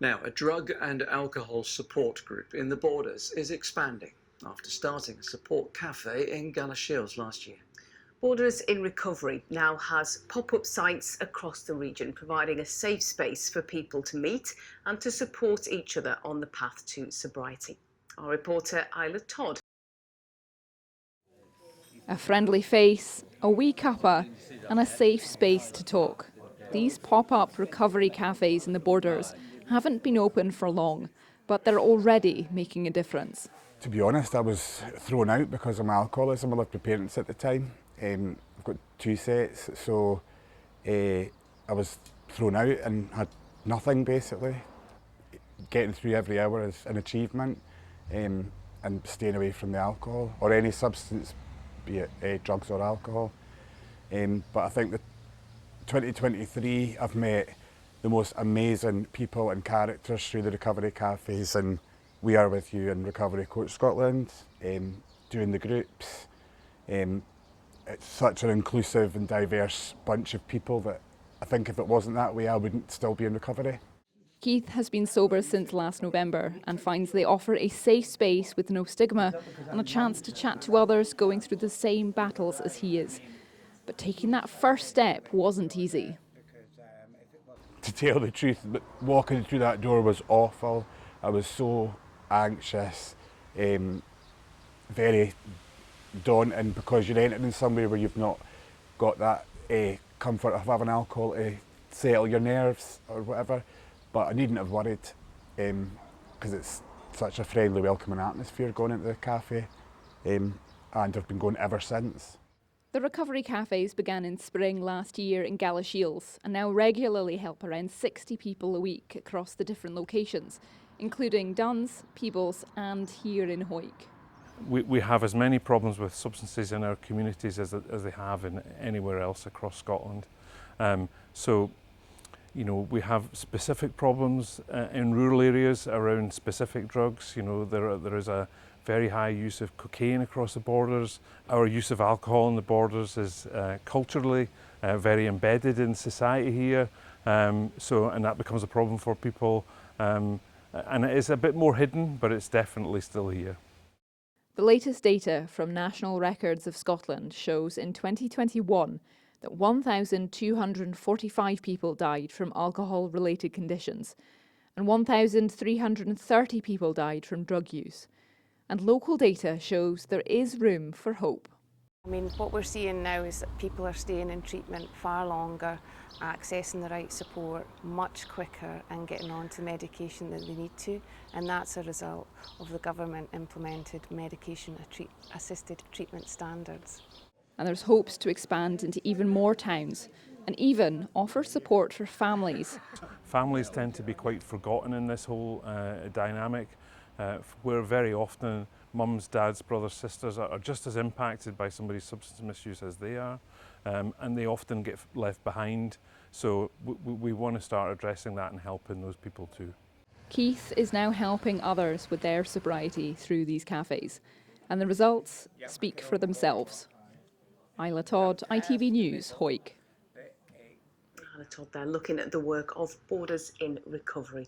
Now, a drug and alcohol support group in the Borders is expanding after starting a support cafe in Galashiels last year. Borders in Recovery now has pop-up sites across the region, providing a safe space for people to meet and to support each other on the path to sobriety. Our reporter Isla Todd. A friendly face, a wee cuppa and a safe space to talk. These pop-up recovery cafes in the Borders haven't been open for long, but they're already making a difference. To be honest, I was thrown out because of my alcoholism. I lived with parents at the time. I've got 2 sets, so I was thrown out and had nothing basically. Getting through every hour is an achievement, and staying away from the alcohol or any substance, be it drugs or alcohol. But I think that 2023 I've met the most amazing people and characters through the recovery cafes, and We Are With You and Recovery Coach Scotland, doing the groups. It's such an inclusive and diverse bunch of people that I think if it wasn't that way I wouldn't still be in recovery. Keith has been sober since last November and finds they offer a safe space with no stigma and a chance to chat to others going through the same battles as he is. But taking that first step wasn't easy. To tell the truth, walking through that door was awful. I was so anxious, very daunting, because you're entering somewhere where you've not got that comfort of having alcohol to settle your nerves or whatever. But I needn't have worried, because it's such a friendly, welcoming atmosphere going into the cafe, and I've been going ever since. The recovery cafes began in spring last year in Galashiels and now regularly help around 60 people a week across the different locations, including Duns, Peebles and here in Hawick. We have as many problems with substances in our communities as they have in anywhere else across Scotland. So, you know, we have specific problems in rural areas around specific drugs. You know, there is a very high use of cocaine across the borders. Our use of alcohol in the borders is culturally very embedded in society here. And that becomes a problem for people. And it is a bit more hidden, but it's definitely still here. The latest data from National Records of Scotland shows in 2021 that 1,245 people died from alcohol-related conditions and 1,330 people died from drug use. And local data shows there is room for hope. I mean, what we're seeing now is that people are staying in treatment far longer, accessing the right support much quicker and getting onto medication that they need to, and that's a result of the government implemented medication-assisted treatment standards. And there's hopes to expand into even more towns and even offer support for families. Families tend to be quite forgotten in this whole dynamic, where very often mums, dads, brothers, sisters are just as impacted by somebody's substance misuse as they are, and they often get left behind. So we want to start addressing that and helping those people too. Keith is now helping others with their sobriety through these cafes, and the results speak for themselves. Isla Todd, ITV News, Hawick. Isla Todd there looking at the work of Borders in Recovery.